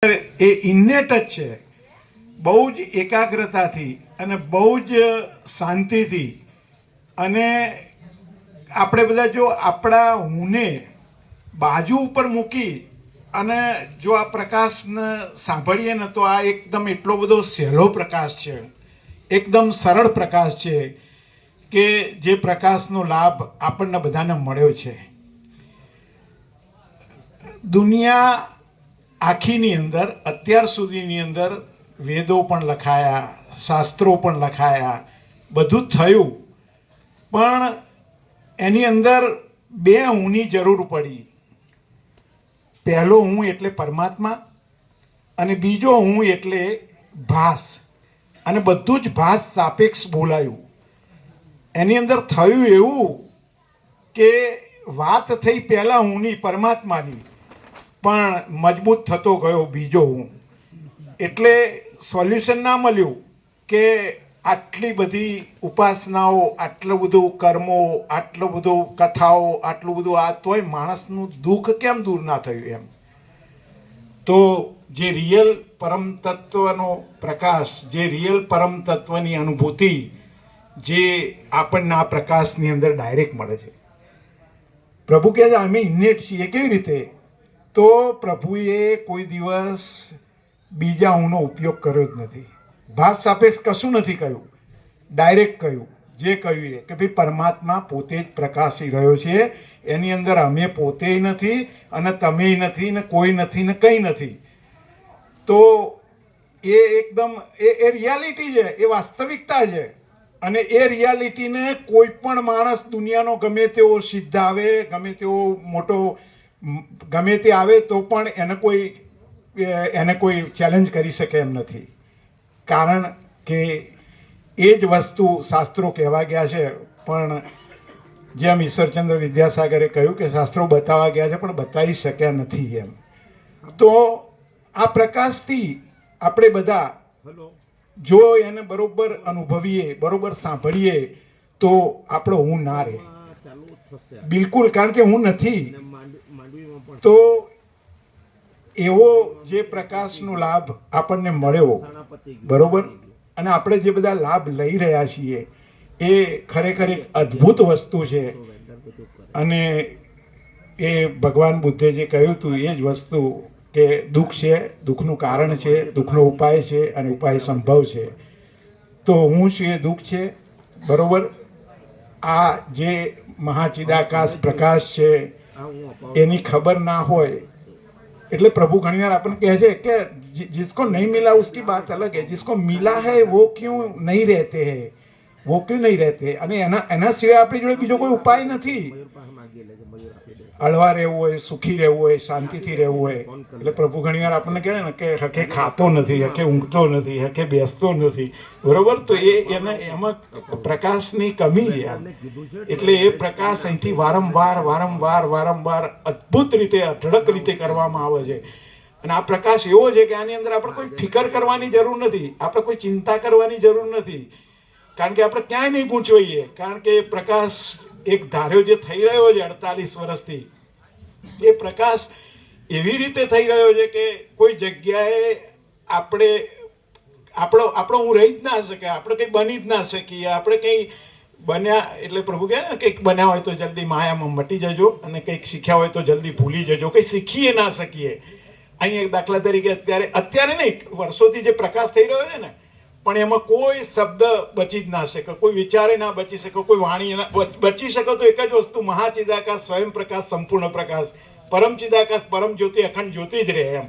એ ઇન્નેટ જ છે. બહુ જ એકાગ્રતાથી અને બહુ જ શાંતિથી. અને આપણે બધા જો આપણા હુંને બાજુ ઉપર મૂકી અને જો આ પ્રકાશને સાંભળીએ ને તો આ એકદમ એટલો બધો સહેલો પ્રકાશ છે, એકદમ સરળ પ્રકાશ છે કે જે પ્રકાશનો લાભ આપણને બધાને મળ્યો છે. દુનિયા આખીની અંદર અત્યાર સુધીની અંદર વેદો પણ લખાયા, શાસ્ત્રો પણ લખાયા, બધું થયું, પણ એની અંદર બે હુંની જરૂર પડી. પહેલો હું એટલે પરમાત્મા અને બીજો હું એટલે ભાસ. અને બધું જ ભાસ સાપેક્ષ બોલાયું. એની અંદર થયું એવું કે વાત થઈ પહેલા હુંની પરમાત્માની, પણ મજબૂત થતો ગયો બીજો હું. એટલે સોલ્યુશન ના મળ્યું કે આટલી બધી ઉપાસનાઓ, આટલું બધું કર્મો, આટલું બધું કથાઓ, આટલું બધું આ તોય માણસનું દુઃખ કેમ દૂર ના થયું એમ. તો જે રિયલ પરમ તત્વનો પ્રકાશ, જે રિયલ પરમ તત્વની અનુભૂતિ જે આપણને આ પ્રકાશની અંદર ડાયરેક્ટ મળે છે. પ્રભુ કહે છે અમે ઇન્નેટ છીએ. કેવી રીતે? તો પ્રભુએ કોઈ દિવસ બીજા હુંનો ઉપયોગ કર્યો જ નથી. ભાસ સાપેક્ષ કશું નથી કહ્યું, ડાયરેક્ટ કહ્યું. જે કહ્યું એ કે ભાઈ પરમાત્મા પોતે જ પ્રકાશી રહ્યો છે, એની અંદર અમે પોતે નથી અને તમે નથી ને કોઈ નથી ને કંઈ નથી. તો એ એકદમ એ રિયાલિટી છે, એ વાસ્તવિકતા છે. અને એ રિયાલિટીને કોઈ પણ માણસ દુનિયાનો ગમે તેવો સિદ્ધ આવે, ગમે તેવો મોટો ગમે તે આવે તો પણ એને કોઈ ચેલેન્જ કરી શકે એમ નથી. કારણ કે એ જ વસ્તુ શાસ્ત્રો કહેવા ગયા છે, પણ જેમ ઈશ્વરચંદ્ર વિદ્યાસાગરે કહ્યું કે શાસ્ત્રો બતાવવા ગયા છે પણ બતાવી શક્યા નથી એમ. તો આ પ્રકાશથી આપણે બધા જો એને બરોબર અનુભવીએ, બરોબર સાંભળીએ તો આપણો હું ના રહે બિલકુલ. કારણ કે હું નથી. તો એવો જે પ્રકાશનો લાભ આપણને મળ્યો, બરોબર, અને આપણે જે બધા લાભ લઈ રહ્યા છીએ એ ખરેખર એક અદ્ભુત વસ્તુ છે. અને એ ભગવાન બુદ્ધે જે કહ્યું હતું એ જ વસ્તુ કે દુઃખ છે, દુઃખનું કારણ છે, દુઃખનો ઉપાય છે અને ઉપાય સંભવ છે. તો હું છું એ દુઃખ છે, બરોબર. આ જે મહાચિદાકાશ પ્રકાશ છે એની ખબર ના હોય એટલે પ્રભુ ઘણીવાર આપણને કહે છે કે जिसको नहीं मिला उसकी बात अलग है, जिसको मिला है वो क्यों नहीं रहते हैं, वो क्यों नहीं रहते. અને એના સિવાય આપણી જોડે બીજો કોઈ ઉપાય નથી. હળવા રહેવું હોય, સુખી રહેવું હોય, શાંતિથી રહેવું હોય. એટલે પ્રભુ ઘણીવાર આપણને કહે ને કે હકે ખાતો નથી, હકે ઊંઘતો નથી, હકે બેસતો નથી, બરોબર. તો એમાં પ્રકાશની કમી છે. એટલે એ પ્રકાશ અહીંથી વારંવાર અદ્ભુત રીતે, અઢળક રીતે કરવામાં આવે છે. અને આ પ્રકાશ એવો છે કે આની અંદર આપણે કોઈ ફિકર કરવાની જરૂર નથી, આપણે કોઈ ચિંતા કરવાની જરૂર નથી. કારણ કે આપણે ક્યાંય નહીં ગૂંચવાઈએ. કારણ કે એ પ્રકાશ એક ધાર્યો જે થઈ રહ્યો છે 48 વર્ષથી, એ પ્રકાશ એવી રીતે થઈ રહ્યો છે કે કોઈ જગ્યાએ આપણો હું રહી જ ના શકે, આપણે કંઈ બની જ ના શકીએ. આપણે કંઈ બન્યા એટલે પ્રભુ કહે ને કંઈક બન્યા હોય તો જલ્દી માયામાં મટી જજો અને કંઈક શીખ્યા હોય તો જલ્દી ભૂલી જજો. કંઈ શીખીએ ના શકીએ. અહીં એક દાખલા તરીકે અત્યારે નહીં, વર્ષોથી જે પ્રકાશ થઈ રહ્યો છે ને, પણ એમાં કોઈ શબ્દ બચી જ ના શકે, કોઈ વિચારે ના બચી શકે, કોઈ વાણી બચી શકે તો એક જ વસ્તુ મહાચિદાકાશ, સ્વયં પ્રકાશ, સંપૂર્ણ પ્રકાશ, પરમ ચિદાકાશ, પરમ જ્યોતિ, અખંડ જ્યોતિ જ રહે એમ.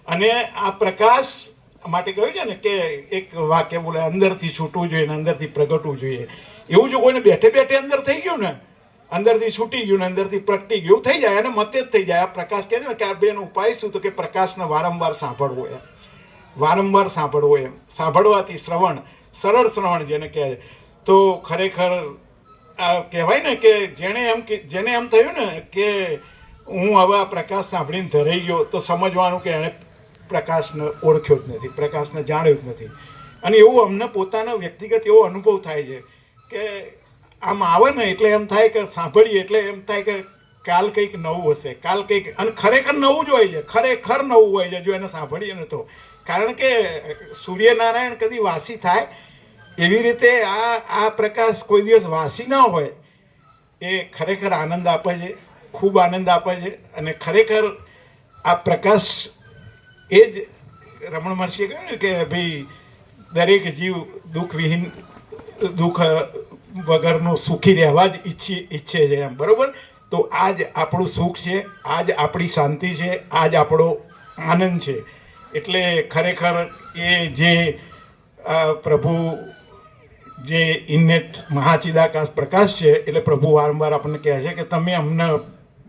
અને આ પ્રકાશ માટે કહ્યું છે ને કે એક વાક્ય બોલે અંદરથી છૂટવું જોઈએ ને અંદરથી પ્રગટવું જોઈએ. એવું જો કોઈને બેઠે બેઠે અંદર થઈ ગયું ને, અંદરથી છૂટી ગયું ને અંદરથી પ્રગટી ગયું થઈ જાય અને મતે જ થઈ જાય. આ પ્રકાશ કહે છે ને કે આ બેનો ઉપાય શું? તો કે પ્રકાશને વારંવાર સાંભળવો એમ, વારંવાર સાંભળવો એમ. સાંભળવાથી શ્રવણ, સરળ શ્રવણ જેને કહે. તો ખરેખર કહેવાય ને કે જેને એમ થયું ને કે હું હવે આ પ્રકાશ સાંભળીને ધરાઈ ગયો, તો સમજવાનું કે એણે પ્રકાશને ઓળખ્યો જ નથી, પ્રકાશને જાણ્યો જ નથી. અને એવું અમને પોતાનો વ્યક્તિગત એવો અનુભવ થાય છે કે આમ આવે ને એટલે એમ થાય કે સાંભળીએ એટલે એમ થાય કે કાલ કંઈક નવું હશે, કાલ કંઈક, અને ખરેખર નવું જ હોય છે, ખરેખર નવું હોય છે જો એને સાંભળીએ ને તો. કારણ કે સૂર્યનારાયણ કદી વાસી થાય એવી રીતે આ પ્રકાશ કોઈ દિવસ વાસી ના હોય. એ ખરેખર આનંદ આપે છે, ખૂબ આનંદ આપે છે. અને ખરેખર આ પ્રકાશ એ જ રમણ મહર્ષિએ કહ્યું ને કે ભાઈ દરેક જીવ દુઃખવિહીન, દુઃખ વગરનો સુખી રહેવા જ ઈચ્છે છે એમ, બરોબર. તો આ જ આપણું સુખ છે, આ જ આપણી શાંતિ છે, આ જ આપણો આનંદ છે. એટલે ખરેખર એ જે પ્રભુ જે ઇન્નેટ મહાચિદાકાશ પ્રકાશ છે, એટલે પ્રભુ વારંવાર આપણને કહે છે કે તમે અમને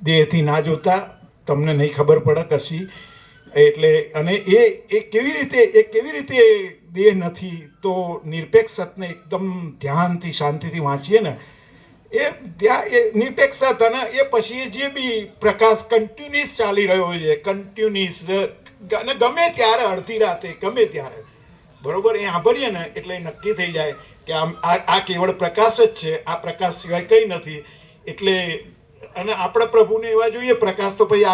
દેહથી ના જોતા, તમને નહીં ખબર પડે કશી. એટલે અને એ કેવી રીતે દેહ નથી તો નિરપેક્ષ સતને એકદમ ધ્યાનથી શાંતિથી વાંચીએ ને, એ નિરપેક્ષ સત, અને એ પછી જે બી પ્રકાશ કન્ટિન્યુઅસ ચાલી રહ્યો છે, કન્ટિન્યુઅસ, અને ગમે ત્યારે, અડધી રાતે, ગમે ત્યારે, બરોબર. એ સાંભળીએ ને એટલે નક્કી થઈ જાય કે આ કેવળ પ્રકાશ જ છે, આ પ્રકાશ સિવાય કંઈ નથી. એટલે અને આપણે પ્રભુને એવા જોઈએ પ્રકાશ, તો પછી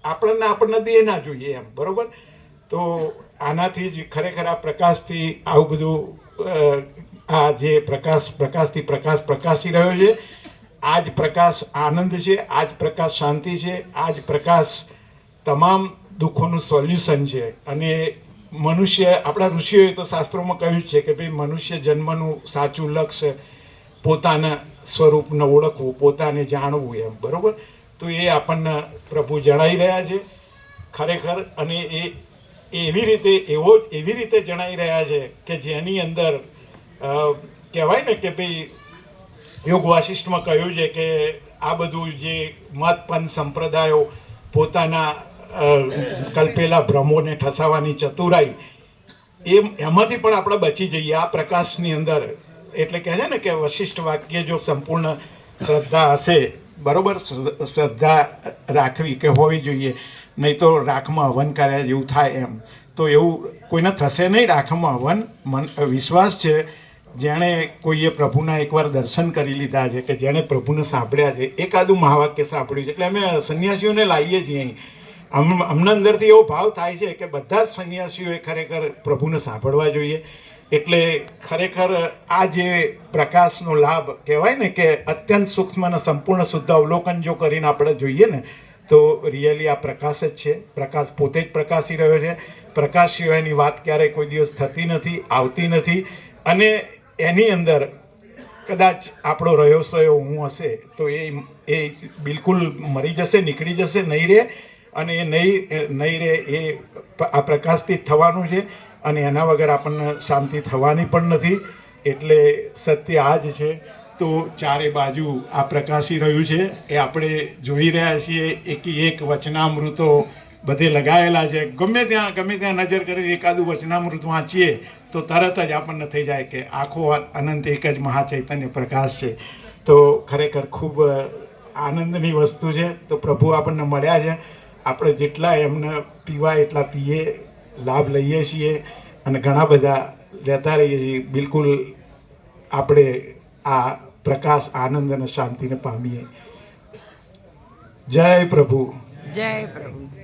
આપણને દેહ ના જોઈએ એમ, બરોબર. તો આનાથી જ ખરેખર આ પ્રકાશથી આવું બધું, આ જે પ્રકાશથી પ્રકાશ પ્રકાશી રહ્યો છે, આ જ પ્રકાશ આનંદ છે, આ જ પ્રકાશ શાંતિ છે, આ જ પ્રકાશ તમામ દુઃખોનું સોલ્યુશન છે. અને મનુષ્ય, આપણા ઋષિઓએ તો શાસ્ત્રોમાં કહ્યું છે કે ભાઈ મનુષ્ય જન્મનું સાચું લક્ષ્ય પોતાના સ્વરૂપને ઓળખવું, પોતાને જાણવું એમ, બરોબર. તો એ આપણને પ્રભુ જણાવી રહ્યા છે ખરેખર. અને એ એવી રીતે જણાવી રહ્યા છે કે જેની અંદર કહેવાય ને કે ભાઈ યોગ વાસિષ્ઠમાં કહ્યું છે કે આ બધું જે મત પંથ સંપ્રદાયો પોતાના કલ્પેલા ભ્રમોને ઠસાવાની ચતુરાઈ, એમાંથી પણ આપણે બચી જઈએ આ પ્રકાશની અંદર. એટલે કહે છે ને કે વશિષ્ઠ વાક્ય જો સંપૂર્ણ શ્રદ્ધા હશે, બરોબર, શ્રદ્ધા રાખવી કે હોવી જોઈએ, નહીં તો રાખમાં હવન કર્યા જેવું થાય એમ. તો એવું કોઈને થશે નહીં રાખમાં હવન. વિશ્વાસ છે જેણે કોઈએ પ્રભુના એકવાર દર્શન કરી લીધા છે, કે જેણે પ્રભુને સાંભળ્યા છે, એકાદું મહાવાક્ય સાંભળ્યું છે. એટલે અમે સંન્યાસીઓને લાવીએ છીએ અહીં. અમને અંદરથી એવો ભાવ થાય છે કે બધા જ સંન્યાસીઓએ ખરેખર પ્રભુને સાંભળવા જોઈએ. એટલે ખરેખર આ જે પ્રકાશનો લાભ કહેવાય ને કે અત્યંત સૂક્ષ્મ અને સંપૂર્ણ શુદ્ધ અવલોકન જો કરીને આપણે જોઈએ ને, તો રિયલી આ પ્રકાશ જ છે. પ્રકાશ પોતે જ પ્રકાશી રહ્યો છે. પ્રકાશ સિવાયની વાત ક્યારેય કોઈ દિવસ થતી નથી, આવતી નથી. અને એની અંદર કદાચ આપણો રહ્યો સયો હું હશે તો એ બિલકુલ મરી જશે, નીકળી જશે, નહીં રહે. અને એ નહીં રહે, એ આ પ્રકાશથી જ થવાનું છે. અને એના વગર આપણને શાંતિ થવાની પણ નથી. એટલે સત્ય આ જ છે. તો ચારે બાજુ આ પ્રકાશી રહ્યું છે, એ આપણે જોઈ રહ્યા છીએ. એક વચનામૃતો બધે લગાવેલા છે. ગમે ત્યાં નજર કરી એકાદું વચનામૃત વાંચીએ તો તરત જ આપણને થઈ જાય કે આખો અનંત એક જ મહાચૈતન્ય પ્રકાશ છે. તો ખરેખર ખૂબ આનંદની વસ્તુ છે. તો પ્રભુ આપણને મળ્યા છે, આપણે જેટલા એમને પીવાય એટલા પીએ, લાભ લઈએ છીએ, અને ઘણા બધા લેતા રહીએ છીએ. બિલકુલ આપણે આ પ્રકાશ, આનંદ અને શાંતિને પામીએ. જય પ્રભુ. જય પ્રભુ.